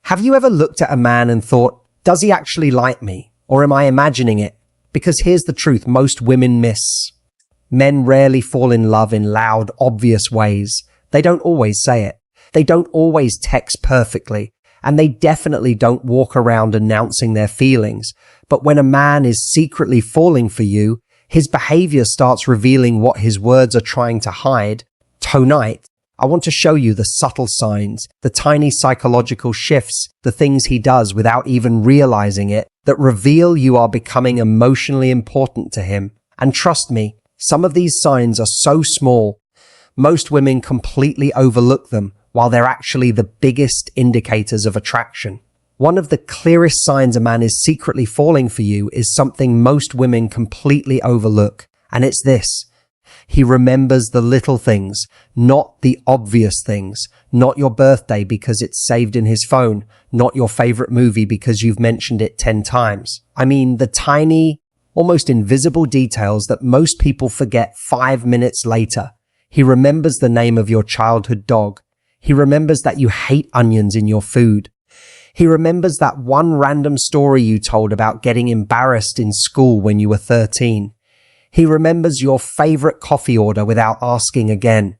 Have you ever looked at a man and thought, does he actually like me? Or am I imagining it? Because here's the truth most women miss. Men rarely fall in love in loud, obvious ways. They don't always say it. They don't always text perfectly. And they definitely don't walk around announcing their feelings. But when a man is secretly falling for you, his behavior starts revealing what his words are trying to hide. Tonight, I want to show you the subtle signs, the tiny psychological shifts, the things he does without even realizing it, that reveal you are becoming emotionally important to him. And trust me, some of these signs are so small, most women completely overlook them, while they're actually the biggest indicators of attraction. One of the clearest signs a man is secretly falling for you is something most women completely overlook, and it's this. He remembers the little things, not the obvious things, not your birthday because it's saved in his phone, not your favorite movie because you've mentioned it 10 times. I mean, the tiny, almost invisible details that most people forget 5 minutes later. He remembers the name of your childhood dog. He remembers that you hate onions in your food. He remembers that one random story you told about getting embarrassed in school when you were 13. He remembers your favorite coffee order without asking again.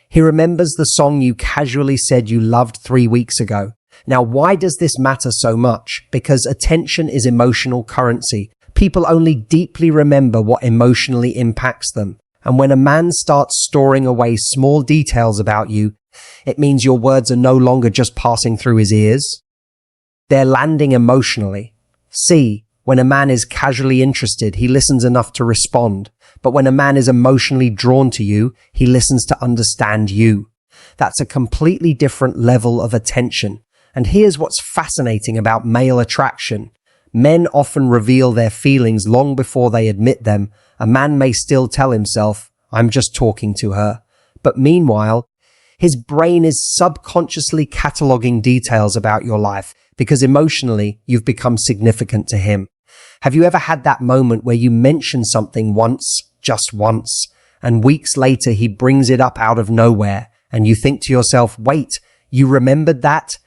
He remembers the song you casually said you loved 3 weeks ago. Now, why does this matter so much? Because attention is emotional currency. People only deeply remember what emotionally impacts them. And when a man starts storing away small details about you, it means your words are no longer just passing through his ears. They're landing emotionally. See, when a man is casually interested, he listens enough to respond. But when a man is emotionally drawn to you, he listens to understand you. That's a completely different level of attention. And here's what's fascinating about male attraction. Men often reveal their feelings long before they admit them. A man may still tell himself, I'm just talking to her. But meanwhile, his brain is subconsciously cataloging details about your life because emotionally you've become significant to him. Have you ever had that moment where you mention something once, just once, and weeks later he brings it up out of nowhere and you think to yourself, wait, you remembered that?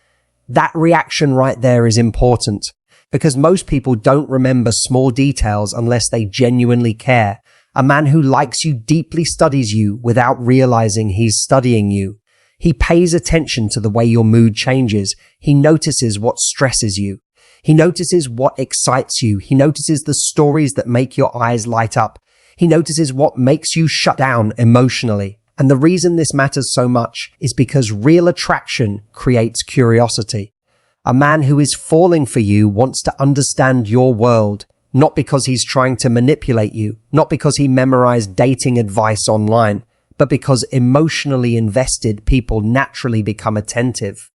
That reaction right there is important because most people don't remember small details unless they genuinely care. A man who likes you deeply studies you without realizing he's studying you. He pays attention to the way your mood changes. He notices what stresses you. He notices what excites you. He notices the stories that make your eyes light up. He notices what makes you shut down emotionally. And the reason this matters so much is because real attraction creates curiosity. A man who is falling for you wants to understand your world, not because he's trying to manipulate you, not because he memorized dating advice online, but because emotionally invested people naturally become attentive.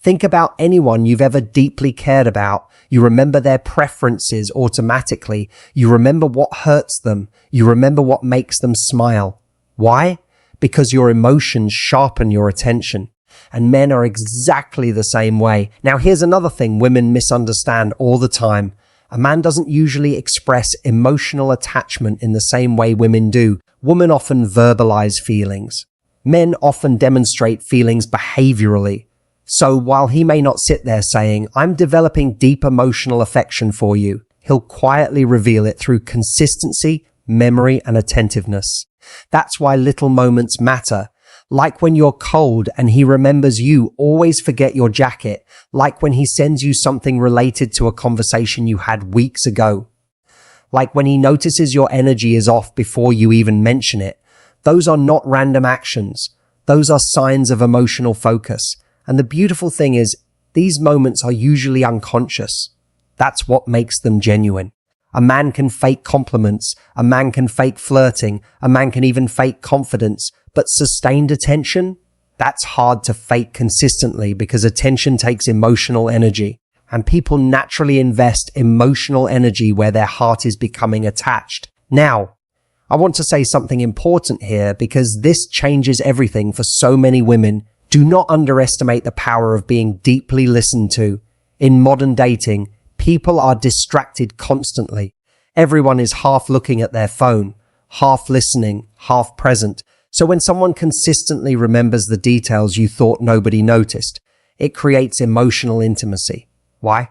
Think about anyone you've ever deeply cared about. You remember their preferences automatically. You remember what hurts them. You remember what makes them smile. Why? Because your emotions sharpen your attention. And men are exactly the same way. Now, here's another thing women misunderstand all the time. A man doesn't usually express emotional attachment in the same way women do. Women often verbalize feelings. Men often demonstrate feelings behaviorally. So while he may not sit there saying, I'm developing deep emotional affection for you, he'll quietly reveal it through consistency, memory, and attentiveness. That's why little moments matter. Like when you're cold and he remembers you always forget your jacket. Like when he sends you something related to a conversation you had weeks ago. Like when he notices your energy is off before you even mention it. Those are not random actions. Those are signs of emotional focus. And the beautiful thing is, these moments are usually unconscious. That's what makes them genuine. A man can fake compliments. A man can fake flirting. A man can even fake confidence. But sustained attention? That's hard to fake consistently because attention takes emotional energy. And people naturally invest emotional energy where their heart is becoming attached. Now, I want to say something important here because this changes everything for so many women. Do not underestimate the power of being deeply listened to. In modern dating, people are distracted constantly. Everyone is half looking at their phone, half listening, half present. So when someone consistently remembers the details you thought nobody noticed, It creates emotional intimacy. Why?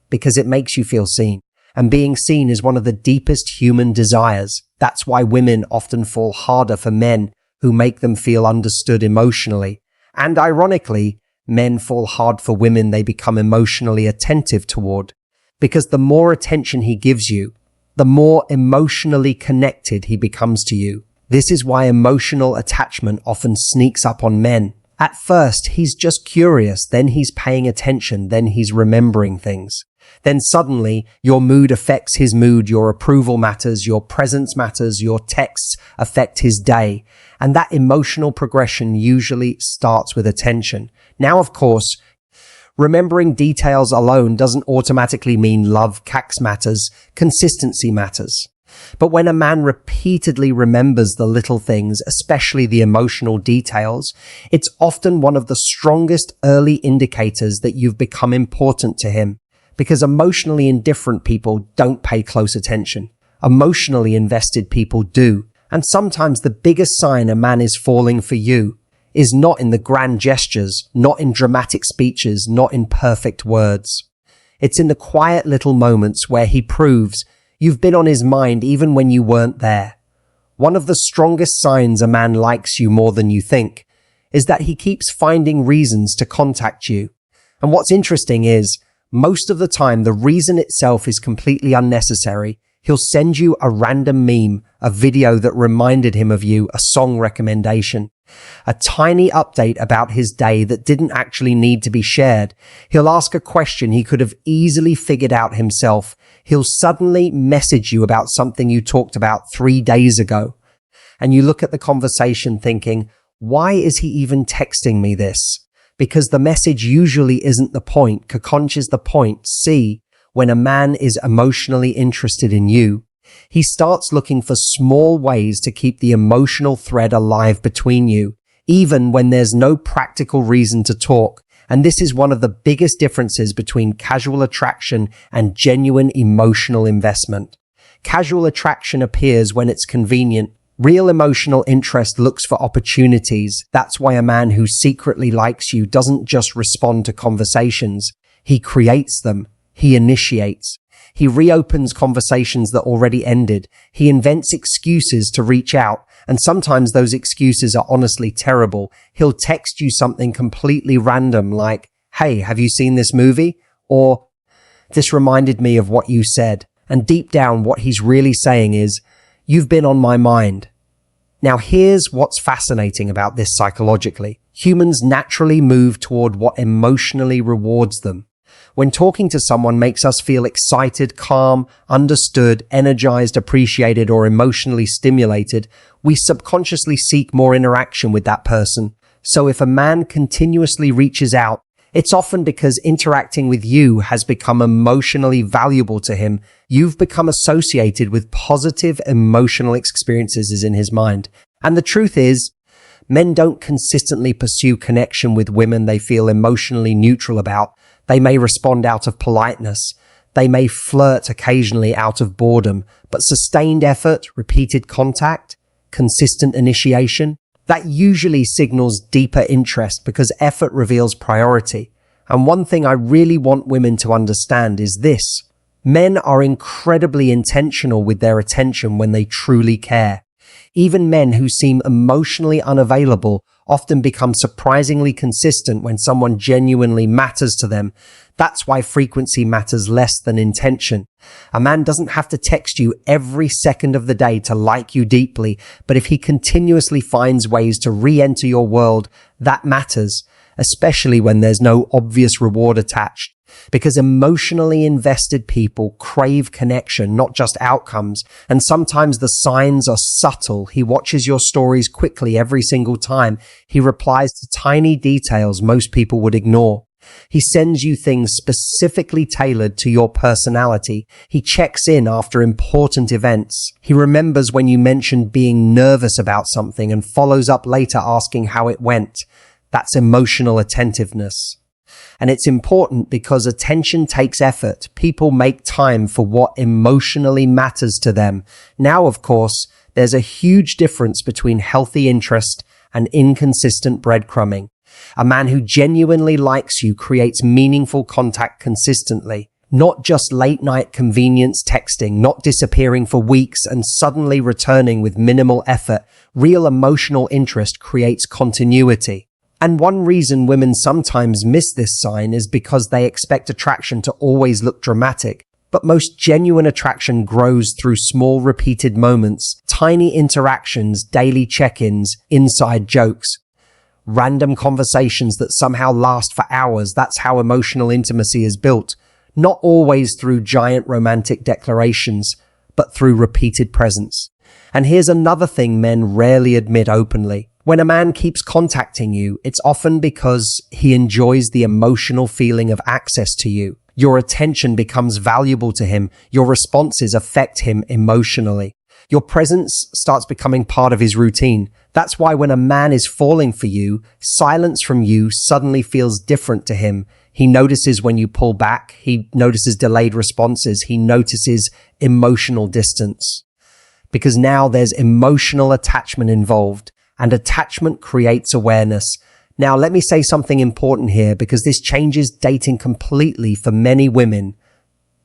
Because it makes you feel seen. And being seen is one of the deepest human desires. That's why women often fall harder for men who make them feel understood emotionally. And ironically, men fall hard for women they become emotionally attentive toward. Because the more attention he gives you, the more emotionally connected he becomes to you. This is why emotional attachment often sneaks up on men. At first, he's just curious, then he's paying attention, then he's remembering things. Then suddenly, your mood affects his mood, your approval matters, your presence matters, your texts affect his day. And that emotional progression usually starts with attention. Now, of course, remembering details alone doesn't automatically mean love matters, consistency matters. But when a man repeatedly remembers the little things, especially the emotional details, it's often one of the strongest early indicators that you've become important to him. Because emotionally indifferent people don't pay close attention. Emotionally invested people do. And sometimes the biggest sign a man is falling for you is not in the grand gestures, not in dramatic speeches, not in perfect words. It's in the quiet little moments where he proves you've been on his mind even when you weren't there. One of the strongest signs a man likes you more than you think is that he keeps finding reasons to contact you. And what's interesting is, most of the time, the reason itself is completely unnecessary. He'll send you a random meme, a video that reminded him of you, a song recommendation, a tiny update about his day that didn't actually need to be shared. He'll ask a question he could have easily figured out himself. He'll suddenly message you about something you talked about 3 days ago. And you look at the conversation thinking, why is he even texting me this? Because the message usually isn't the point. Kakonch is the point. See, when a man is emotionally interested in you, he starts looking for small ways to keep the emotional thread alive between you, even when there's no practical reason to talk. And this is one of the biggest differences between casual attraction and genuine emotional investment. Casual attraction appears when it's convenient. Real emotional interest looks for opportunities. That's why a man who secretly likes you doesn't just respond to conversations. He creates them. He initiates. He reopens conversations that already ended. He invents excuses to reach out. And sometimes those excuses are honestly terrible. He'll text you something completely random like, "Hey, have you seen this movie?" Or, "This reminded me of what you said." And deep down, what he's really saying is, "You've been on my mind." Now, here's what's fascinating about this psychologically. Humans naturally move toward what emotionally rewards them. When talking to someone makes us feel excited, calm, understood, energized, appreciated, or emotionally stimulated, we subconsciously seek more interaction with that person. So if a man continuously reaches out, it's often because interacting with you has become emotionally valuable to him. You've become associated with positive emotional experiences in his mind. And the truth is, men don't consistently pursue connection with women they feel emotionally neutral about. They may respond out of politeness. They may flirt occasionally out of boredom, but sustained effort, repeated contact, consistent initiation, that usually signals deeper interest because effort reveals priority. And one thing I really want women to understand is this. Men are incredibly intentional with their attention when they truly care. Even men who seem emotionally unavailable often become surprisingly consistent when someone genuinely matters to them. That's why frequency matters less than intention. A man doesn't have to text you every second of the day to like you deeply, but if he continuously finds ways to re-enter your world, that matters, especially when there's no obvious reward attached. Because emotionally invested people crave connection, not just outcomes. And sometimes the signs are subtle. He watches your stories quickly every single time. He replies to tiny details most people would ignore. He sends you things specifically tailored to your personality. He checks in after important events. He remembers when you mentioned being nervous about something and follows up later asking how it went. That's emotional attentiveness. And it's important because attention takes effort. People make time for what emotionally matters to them. Now, of course, there's a huge difference between healthy interest and inconsistent breadcrumbing. A man who genuinely likes you creates meaningful contact consistently, not just late-night convenience texting, not disappearing for weeks and suddenly returning with minimal effort. Real emotional interest creates continuity. And one reason women sometimes miss this sign is because they expect attraction to always look dramatic. But most genuine attraction grows through small repeated moments, tiny interactions, daily check-ins, inside jokes, random conversations that somehow last for hours. That's how emotional intimacy is built. Not always through giant romantic declarations, but through repeated presence. And here's another thing men rarely admit openly. When a man keeps contacting you, it's often because he enjoys the emotional feeling of access to you. Your attention becomes valuable to him. Your responses affect him emotionally. Your presence starts becoming part of his routine. That's why when a man is falling for you, silence from you suddenly feels different to him. He notices when you pull back. He notices delayed responses. He notices emotional distance. Because now there's emotional attachment involved, and attachment creates awareness. Now, let me say something important here, because this changes dating completely for many women.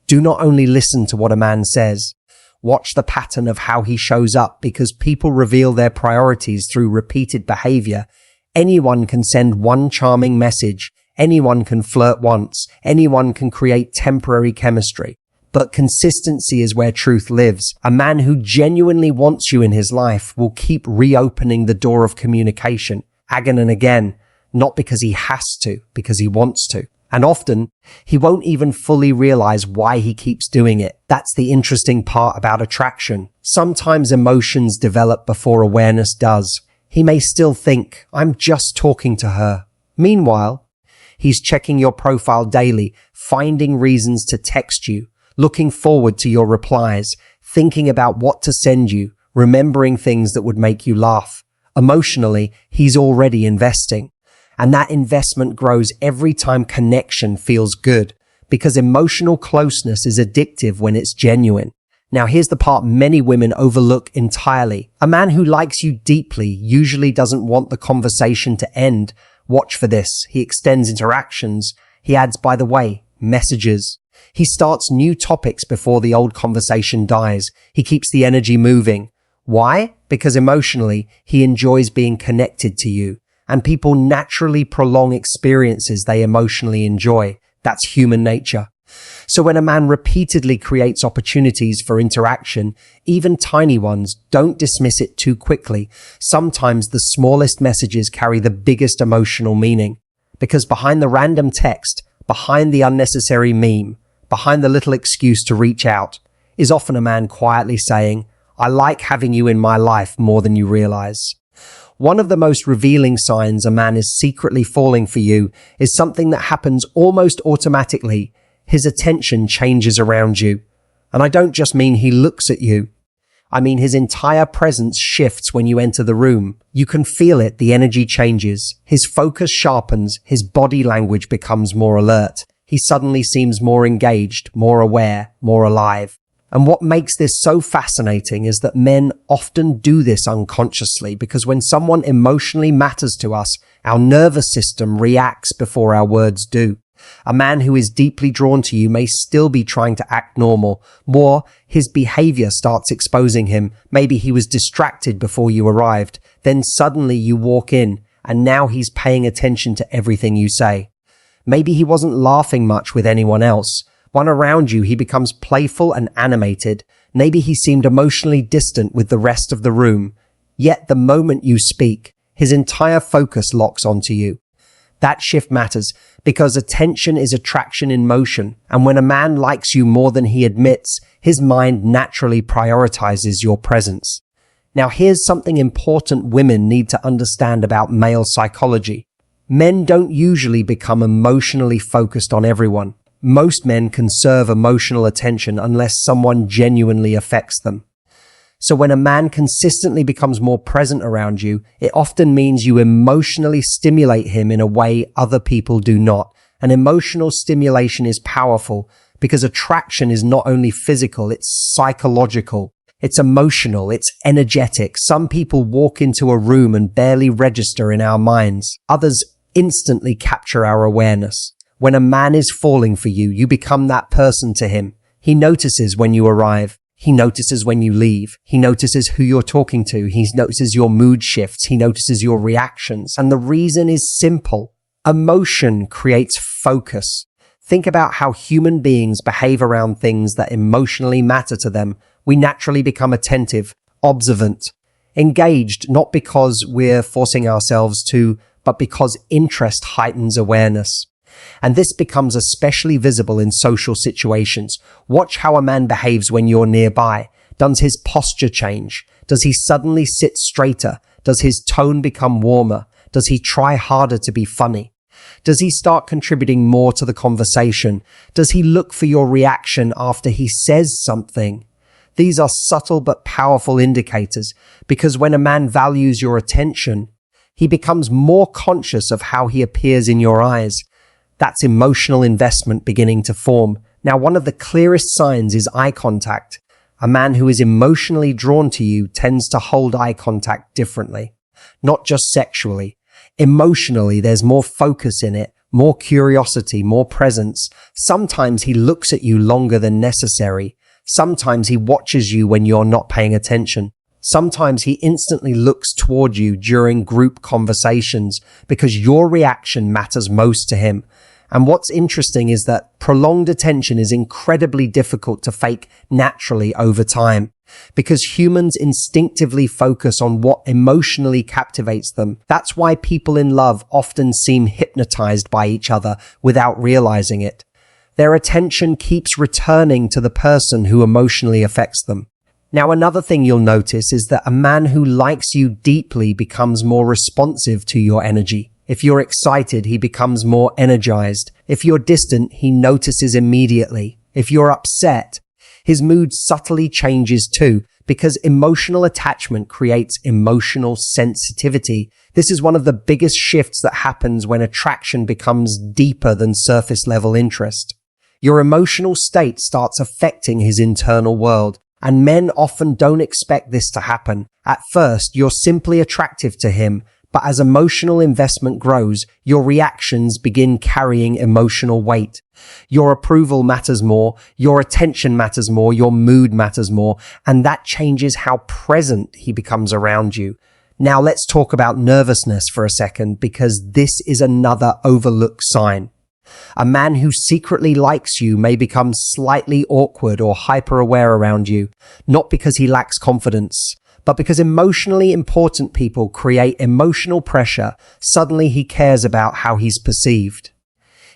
Do not only listen to what a man says. Watch the pattern of how he shows up, because people reveal their priorities through repeated behavior. Anyone can send one charming message. Anyone can flirt once. Anyone can create temporary chemistry. But consistency is where truth lives. A man who genuinely wants you in his life will keep reopening the door of communication again and again, not because he has to, because he wants to. And often, he won't even fully realize why he keeps doing it. That's the interesting part about attraction. Sometimes emotions develop before awareness does. He may still think, I'm just talking to her. Meanwhile, he's checking your profile daily, finding reasons to text you, looking forward to your replies, thinking about what to send you, remembering things that would make you laugh. Emotionally, he's already investing. And that investment grows every time connection feels good, because emotional closeness is addictive when it's genuine. Now, here's the part many women overlook entirely. A man who likes you deeply usually doesn't want the conversation to end. Watch for this. He extends interactions. He adds, by the way, messages. He starts new topics before the old conversation dies. He keeps the energy moving. Why? Because emotionally, he enjoys being connected to you. And people naturally prolong experiences they emotionally enjoy. That's human nature. So when a man repeatedly creates opportunities for interaction, even tiny ones, don't dismiss it too quickly. Sometimes the smallest messages carry the biggest emotional meaning. Because behind the random text, behind the unnecessary meme, behind the little excuse to reach out, is often a man quietly saying, I like having you in my life more than you realize. One of the most revealing signs a man is secretly falling for you is something that happens almost automatically. His attention changes around you. And I don't just mean he looks at you. I mean his entire presence shifts when you enter the room. You can feel it, the energy changes. His focus sharpens, his body language becomes more alert. He suddenly seems more engaged, more aware, more alive. And what makes this so fascinating is that men often do this unconsciously, because when someone emotionally matters to us, our nervous system reacts before our words do. A man who is deeply drawn to you may still be trying to act normal, or his behavior starts exposing him. Maybe he was distracted before you arrived. Then suddenly you walk in, and now he's paying attention to everything you say. Maybe he wasn't laughing much with anyone else. When around you, he becomes playful and animated. Maybe he seemed emotionally distant with the rest of the room. Yet the moment you speak, his entire focus locks onto you. That shift matters because attention is attraction in motion. And when a man likes you more than he admits, his mind naturally prioritizes your presence. Now, here's something important women need to understand about male psychology. Men don't usually become emotionally focused on everyone. Most men conserve emotional attention unless someone genuinely affects them. So when a man consistently becomes more present around you, it often means you emotionally stimulate him in a way other people do not. And emotional stimulation is powerful because attraction is not only physical, it's psychological. It's emotional, it's energetic. Some people walk into a room and barely register in our minds. Others instantly capture our awareness. When a man is falling for you, you become that person to him. He notices when you arrive. He notices when you leave. He notices who you're talking to. He notices your mood shifts. He notices your reactions. And the reason is simple. Emotion creates focus. Think about how human beings behave around things that emotionally matter to them. We naturally become attentive, observant, engaged, not because we're forcing ourselves to, but because interest heightens awareness. And this becomes especially visible in social situations. Watch how a man behaves when you're nearby. Does his posture change? Does he suddenly sit straighter? Does his tone become warmer? Does he try harder to be funny? Does he start contributing more to the conversation? Does he look for your reaction after he says something? These are subtle but powerful indicators, because when a man values your attention, he becomes more conscious of how he appears in your eyes. That's emotional investment beginning to form. Now, one of the clearest signs is eye contact. A man who is emotionally drawn to you tends to hold eye contact differently, not just sexually. Emotionally, there's more focus in it, more curiosity, more presence. Sometimes he looks at you longer than necessary. Sometimes he watches you when you're not paying attention. Sometimes he instantly looks toward you during group conversations because your reaction matters most to him. And what's interesting is that prolonged attention is incredibly difficult to fake naturally over time, because humans instinctively focus on what emotionally captivates them. That's why people in love often seem hypnotized by each other without realizing it. Their attention keeps returning to the person who emotionally affects them. Now, another thing you'll notice is that a man who likes you deeply becomes more responsive to your energy. If you're excited, he becomes more energized. If you're distant, he notices immediately. If you're upset, his mood subtly changes too, because emotional attachment creates emotional sensitivity. This is one of the biggest shifts that happens when attraction becomes deeper than surface level interest. Your emotional state starts affecting his internal world, and men often don't expect this to happen. At first, you're simply attractive to him, but as emotional investment grows, your reactions begin carrying emotional weight. Your approval matters more, your attention matters more, your mood matters more, and that changes how present he becomes around you. Now let's talk about nervousness for a second, because this is another overlooked sign. A man who secretly likes you may become slightly awkward or hyper-aware around you, not because he lacks confidence, but because emotionally important people create emotional pressure. Suddenly he cares about how he's perceived.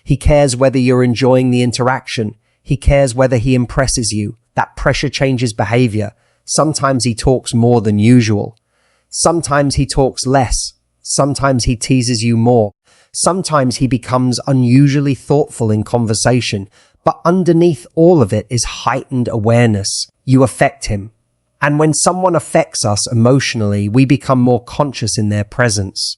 He cares whether you're enjoying the interaction. He cares whether he impresses you. That pressure changes behavior. Sometimes he talks more than usual. Sometimes he talks less. Sometimes he teases you more. Sometimes he becomes unusually thoughtful in conversation. But underneath all of it is heightened awareness. You affect him. And when someone affects us emotionally, we become more conscious in their presence.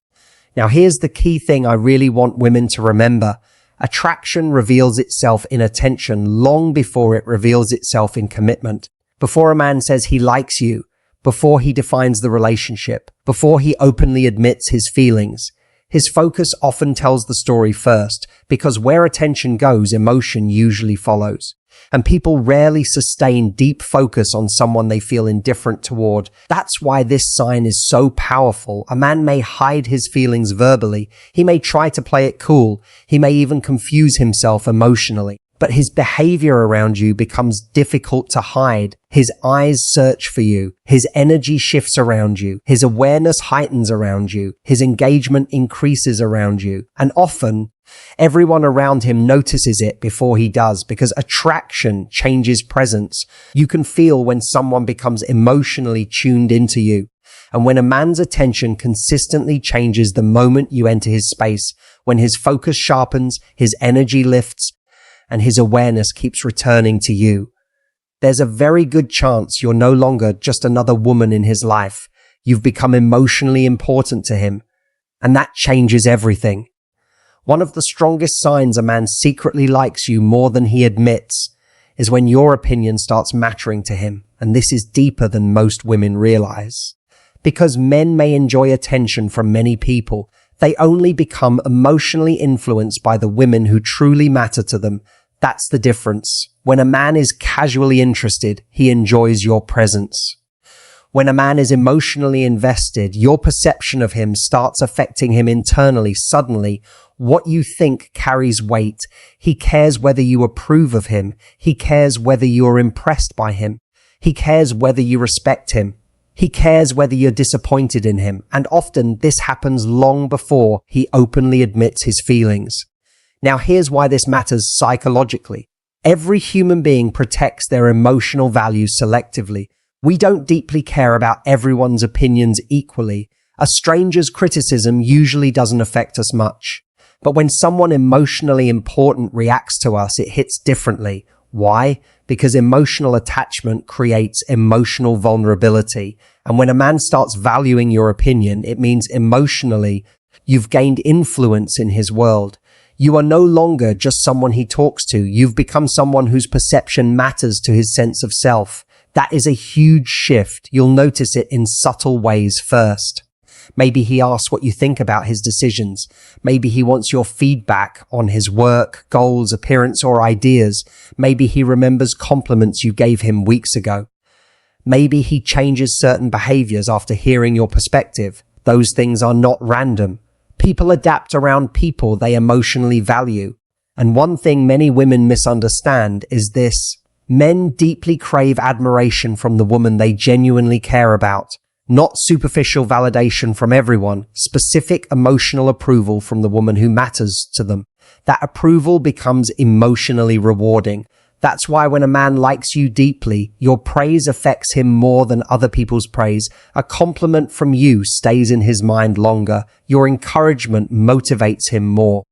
Now, here's the key thing I really want women to remember. Attraction reveals itself in attention long before it reveals itself in commitment. Before a man says he likes you, before he defines the relationship, before he openly admits his feelings, his focus often tells the story first, because where attention goes, emotion usually follows. And people rarely sustain deep focus on someone they feel indifferent toward. That's why this sign is so powerful. A man may hide his feelings verbally. He may try to play it cool. He may even confuse himself emotionally. But his behavior around you becomes difficult to hide. His eyes search for you. His energy shifts around you. His awareness heightens around you. His engagement increases around you. And often, everyone around him notices it before he does, because attraction changes presence. You can feel when someone becomes emotionally tuned into you. And when a man's attention consistently changes the moment you enter his space, when his focus sharpens, his energy lifts, and his awareness keeps returning to you, there's a very good chance you're no longer just another woman in his life. You've become emotionally important to him, and that changes everything. One of the strongest signs a man secretly likes you more than he admits is when your opinion starts mattering to him, and this is deeper than most women realize. Because men may enjoy attention from many people, They only become emotionally influenced by the women who truly matter to them. That's the difference. When a man is casually interested, he enjoys your presence. When a man is emotionally invested, your perception of him starts affecting him internally. Suddenly, what you think carries weight. He cares whether you approve of him. He cares whether you are impressed by him. He cares whether you respect him. He cares whether you're disappointed in him. And often this happens long before he openly admits his feelings. Now, here's why this matters psychologically. Every human being protects their emotional values selectively. We don't deeply care about everyone's opinions equally. A stranger's criticism usually doesn't affect us much. But when someone emotionally important reacts to us, it hits differently. Why? Because emotional attachment creates emotional vulnerability. And when a man starts valuing your opinion, it means emotionally you've gained influence in his world. You are no longer just someone he talks to. You've become someone whose perception matters to his sense of self. That is a huge shift. You'll notice it in subtle ways first. Maybe he asks what you think about his decisions. Maybe he wants your feedback on his work, goals, appearance, or ideas. Maybe he remembers compliments you gave him weeks ago. Maybe he changes certain behaviors after hearing your perspective. Those things are not random. People adapt around people they emotionally value. And one thing many women misunderstand is this. Men deeply crave admiration from the woman they genuinely care about. Not superficial validation from everyone, specific emotional approval from the woman who matters to them. That approval becomes emotionally rewarding. That's why when a man likes you deeply, your praise affects him more than other people's praise. A compliment from you stays in his mind longer. Your encouragement motivates him more.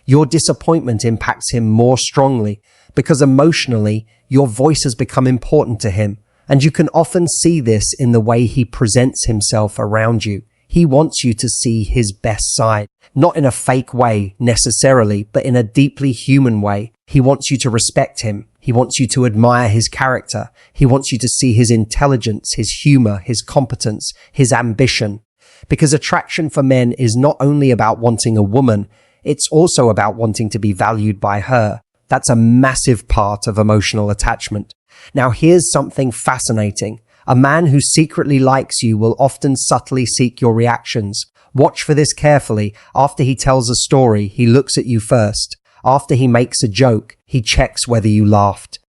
Your disappointment impacts him more strongly because emotionally, your voice has become important to him. And you can often see this in the way he presents himself around you. He wants you to see his best side, not in a fake way necessarily, but in a deeply human way. He wants you to respect him. He wants you to admire his character. He wants you to see his intelligence, his humor, his competence, his ambition. Because attraction for men is not only about wanting a woman, it's also about wanting to be valued by her. That's a massive part of emotional attachment. Now, here's something fascinating. A man who secretly likes you will often subtly seek your reactions. Watch for this carefully. After he tells a story, he looks at you first. After he makes a joke, he checks whether you laughed.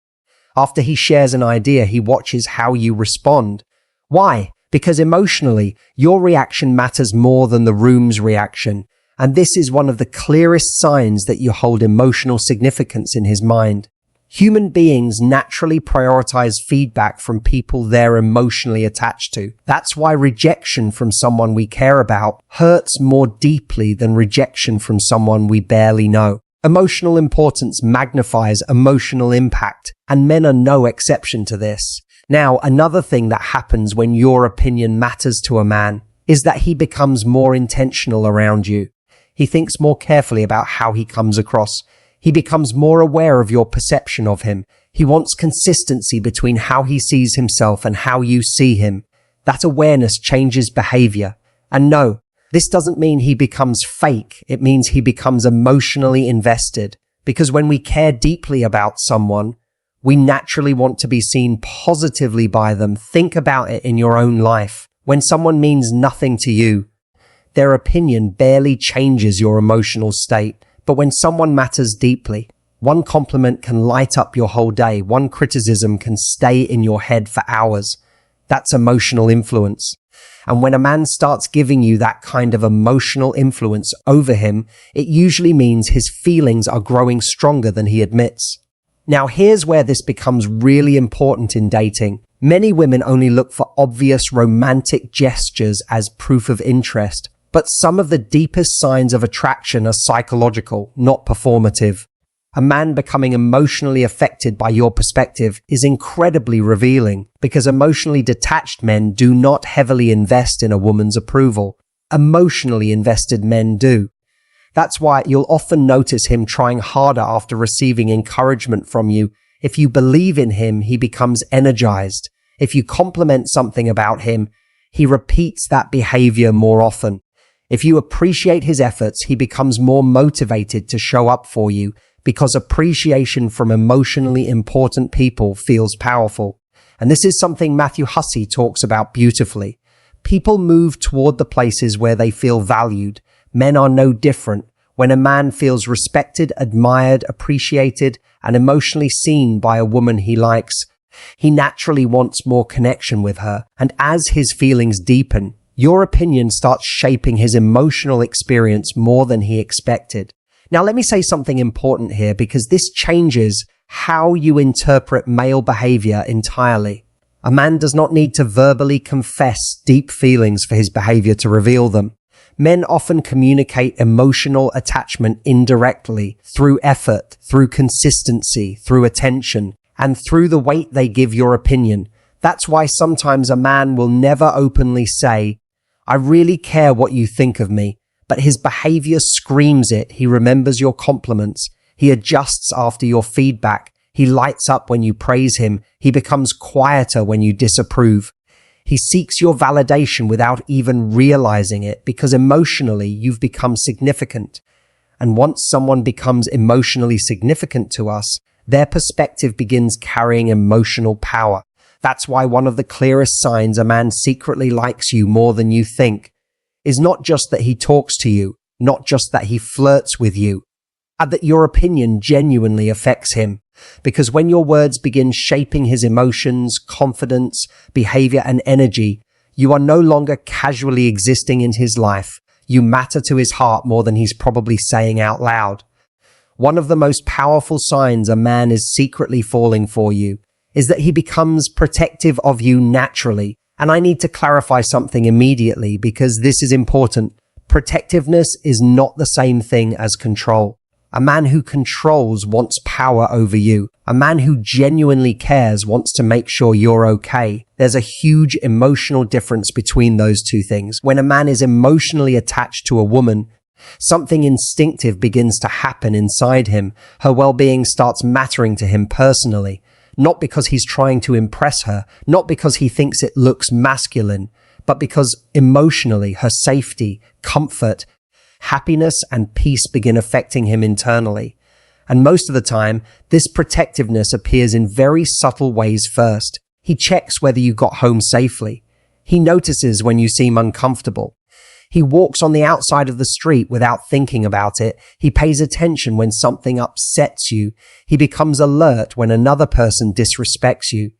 After he shares an idea, he watches how you respond. Why? Because emotionally, your reaction matters more than the room's reaction. And this is one of the clearest signs that you hold emotional significance in his mind. Human beings naturally prioritize feedback from people they're emotionally attached to. That's why rejection from someone we care about hurts more deeply than rejection from someone we barely know. Emotional importance magnifies emotional impact, and men are no exception to this. Now, another thing that happens when your opinion matters to a man is that he becomes more intentional around you. He thinks more carefully about how he comes across. He becomes more aware of your perception of him. He wants consistency between how he sees himself and how you see him. That awareness changes behavior. And no, this doesn't mean he becomes fake. It means he becomes emotionally invested. Because when we care deeply about someone, we naturally want to be seen positively by them. Think about it in your own life. When someone means nothing to you, their opinion barely changes your emotional state. But when someone matters deeply, one compliment can light up your whole day. One criticism can stay in your head for hours. That's emotional influence. And when a man starts giving you that kind of emotional influence over him, it usually means his feelings are growing stronger than he admits. Now, here's where this becomes really important in dating. Many women only look for obvious romantic gestures as proof of interest. But some of the deepest signs of attraction are psychological, not performative. A man becoming emotionally affected by your perspective is incredibly revealing because emotionally detached men do not heavily invest in a woman's approval. Emotionally invested men do. That's why you'll often notice him trying harder after receiving encouragement from you. If you believe in him, he becomes energized. If you compliment something about him, he repeats that behavior more often. If you appreciate his efforts, he becomes more motivated to show up for you because appreciation from emotionally important people feels powerful. And this is something Matthew Hussey talks about beautifully. People move toward the places where they feel valued. Men are no different. When a man feels respected, admired, appreciated, and emotionally seen by a woman he likes, he naturally wants more connection with her. And as his feelings deepen, your opinion starts shaping his emotional experience more than he expected. Now, let me say something important here because this changes how you interpret male behavior entirely. A man does not need to verbally confess deep feelings for his behavior to reveal them. Men often communicate emotional attachment indirectly through effort, through consistency, through attention, and through the weight they give your opinion. That's why sometimes a man will never openly say, "I really care what you think of me," but his behavior screams it. He remembers your compliments. He adjusts after your feedback. He lights up when you praise him. He becomes quieter when you disapprove. He seeks your validation without even realizing it because emotionally you've become significant. And once someone becomes emotionally significant to us, their perspective begins carrying emotional power. That's why one of the clearest signs a man secretly likes you more than you think is not just that he talks to you, not just that he flirts with you, and that your opinion genuinely affects him. Because when your words begin shaping his emotions, confidence, behavior, and energy, you are no longer casually existing in his life. You matter to his heart more than he's probably saying out loud. One of the most powerful signs a man is secretly falling for you is that he becomes protective of you naturally. And I need to clarify something immediately because this is important. Protectiveness is not the same thing as control. A man who controls wants power over you. A man who genuinely cares wants to make sure you're okay. There's a huge emotional difference between those two things. When a man is emotionally attached to a woman, something instinctive begins to happen inside him. Her well-being starts mattering to him personally. Not because he's trying to impress her, not because he thinks it looks masculine, but because emotionally her safety, comfort, happiness, and peace begin affecting him internally. And most of the time, this protectiveness appears in very subtle ways first. He checks whether you got home safely. He notices when you seem uncomfortable. He walks on the outside of the street without thinking about it. He pays attention when something upsets you. He becomes alert when another person disrespects you.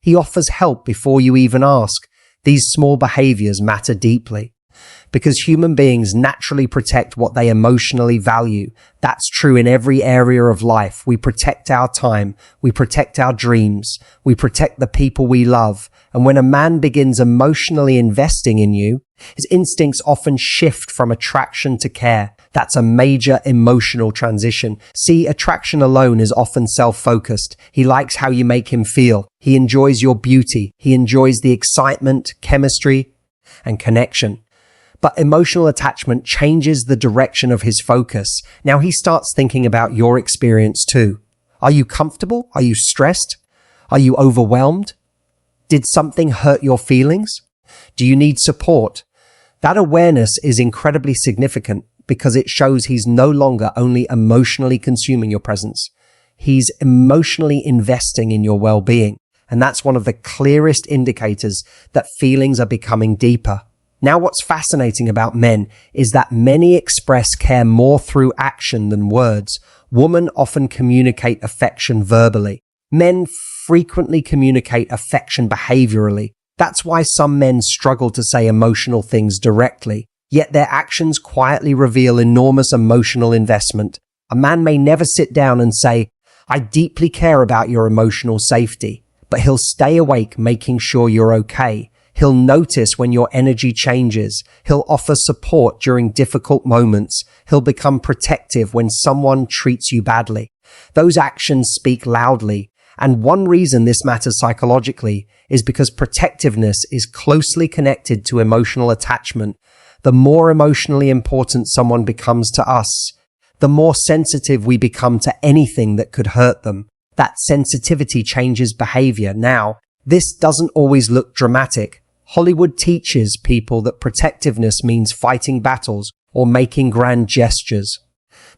He offers help before you even ask. These small behaviors matter deeply because human beings naturally protect what they emotionally value. That's true in every area of life. We protect our time. We protect our dreams. We protect the people we love. And when a man begins emotionally investing in you, his instincts often shift from attraction to care. That's a major emotional transition. See, attraction alone is often self-focused. He likes how you make him feel. He enjoys your beauty. He enjoys the excitement, chemistry, and connection. But emotional attachment changes the direction of his focus. Now he starts thinking about your experience too. Are you comfortable? Are you stressed? Are you overwhelmed? Did something hurt your feelings? Do you need support? That awareness is incredibly significant because it shows he's no longer only emotionally consuming your presence. He's emotionally investing in your well-being. And that's one of the clearest indicators that feelings are becoming deeper. Now, what's fascinating about men is that many express care more through action than words. Women often communicate affection verbally. Men frequently communicate affection behaviorally. That's why some men struggle to say emotional things directly, yet their actions quietly reveal enormous emotional investment. A man may never sit down and say, "I deeply care about your emotional safety," but he'll stay awake making sure you're okay. He'll notice when your energy changes. He'll offer support during difficult moments. He'll become protective when someone treats you badly. Those actions speak loudly. And one reason this matters psychologically is because protectiveness is closely connected to emotional attachment. The more emotionally important someone becomes to us, the more sensitive we become to anything that could hurt them. That sensitivity changes behavior. Now, this doesn't always look dramatic. Hollywood teaches people that protectiveness means fighting battles or making grand gestures.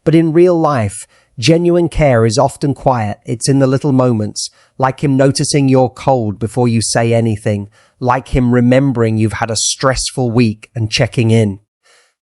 But in real life, genuine care is often quiet. It's in the little moments, like him noticing you're cold before you say anything, like him remembering you've had a stressful week and checking in,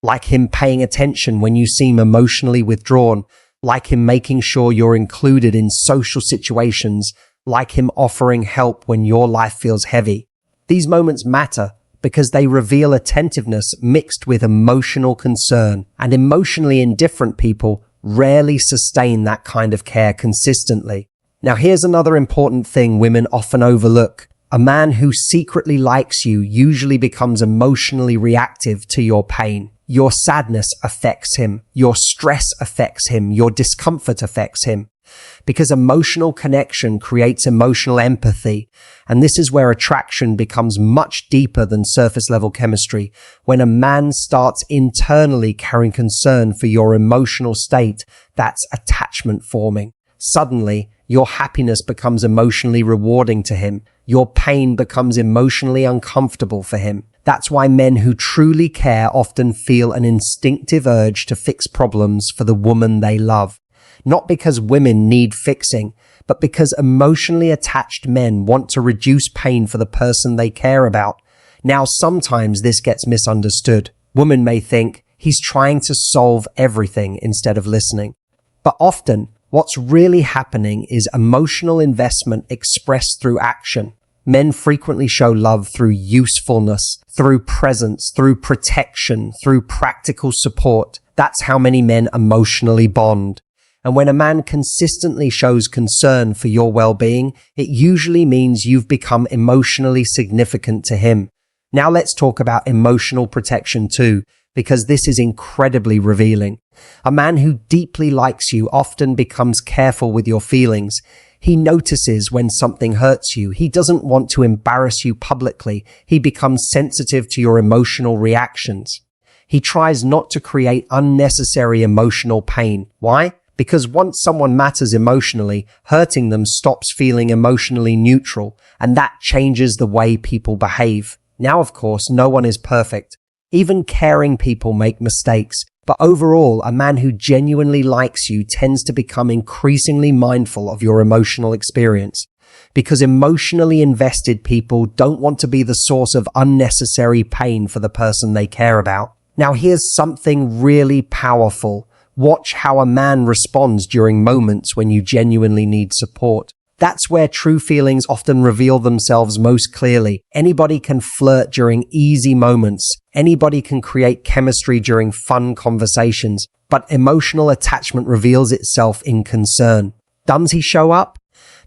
like him paying attention when you seem emotionally withdrawn, like him making sure you're included in social situations, like him offering help when your life feels heavy. These moments matter because they reveal attentiveness mixed with emotional concern, and emotionally indifferent people rarely sustain that kind of care consistently. Now, here's another important thing women often overlook. A man who secretly likes you usually becomes emotionally reactive to your pain. Your sadness affects him. Your stress affects him. Your discomfort affects him. Because emotional connection creates emotional empathy. And this is where attraction becomes much deeper than surface level chemistry. When a man starts internally carrying concern for your emotional state, that's attachment forming. Suddenly, your happiness becomes emotionally rewarding to him. Your pain becomes emotionally uncomfortable for him. That's why men who truly care often feel an instinctive urge to fix problems for the woman they love. Not because women need fixing, but because emotionally attached men want to reduce pain for the person they care about. Now, sometimes this gets misunderstood. Women may think he's trying to solve everything instead of listening. But often, what's really happening is emotional investment expressed through action. Men frequently show love through usefulness, through presence, through protection, through practical support. That's how many men emotionally bond. And when a man consistently shows concern for your well-being, it usually means you've become emotionally significant to him. Now let's talk about emotional protection too, because this is incredibly revealing. A man who deeply likes you often becomes careful with your feelings. He notices when something hurts you. He doesn't want to embarrass you publicly. He becomes sensitive to your emotional reactions. He tries not to create unnecessary emotional pain. Why? Because once someone matters emotionally, hurting them stops feeling emotionally neutral, and that changes the way people behave. Now, of course, no one is perfect. Even caring people make mistakes. But overall, a man who genuinely likes you tends to become increasingly mindful of your emotional experience. Because emotionally invested people don't want to be the source of unnecessary pain for the person they care about. Now, here's something really powerful. Watch how a man responds during moments when you genuinely need support. That's where true feelings often reveal themselves most clearly. Anybody can flirt during easy moments. Anybody can create chemistry during fun conversations. But emotional attachment reveals itself in concern. Does he show up?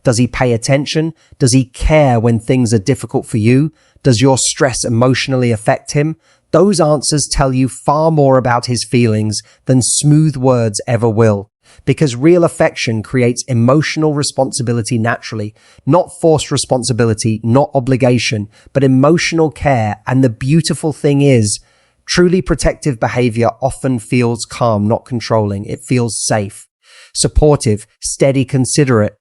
Does he pay attention? Does he care when things are difficult for you? Does your stress emotionally affect him? Those answers tell you far more about his feelings than smooth words ever will. Because real affection creates emotional responsibility naturally, not forced responsibility, not obligation, but emotional care. And the beautiful thing is, truly protective behavior often feels calm, not controlling. It feels safe, supportive, steady, considerate.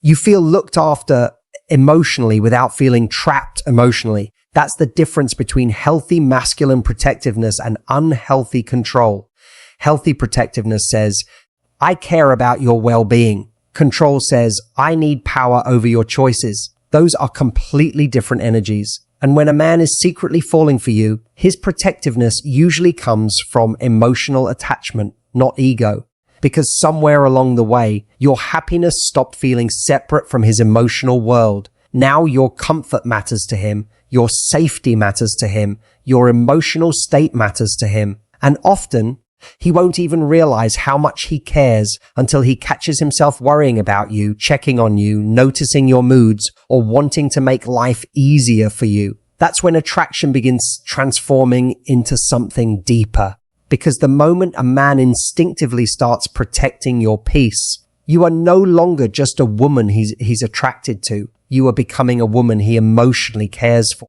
You feel looked after emotionally without feeling trapped emotionally. That's the difference between healthy masculine protectiveness and unhealthy control. Healthy protectiveness says, I care about your well-being. Control says, I need power over your choices. Those are completely different energies. And when a man is secretly falling for you, his protectiveness usually comes from emotional attachment, not ego. Because somewhere along the way, your happiness stopped feeling separate from his emotional world. Now your comfort matters to him. Your safety matters to him. Your emotional state matters to him. And often, he won't even realize how much he cares until he catches himself worrying about you, checking on you, noticing your moods, or wanting to make life easier for you. That's when attraction begins transforming into something deeper. Because the moment a man instinctively starts protecting your peace, you are no longer just a woman he's attracted to. You are becoming a woman he emotionally cares for.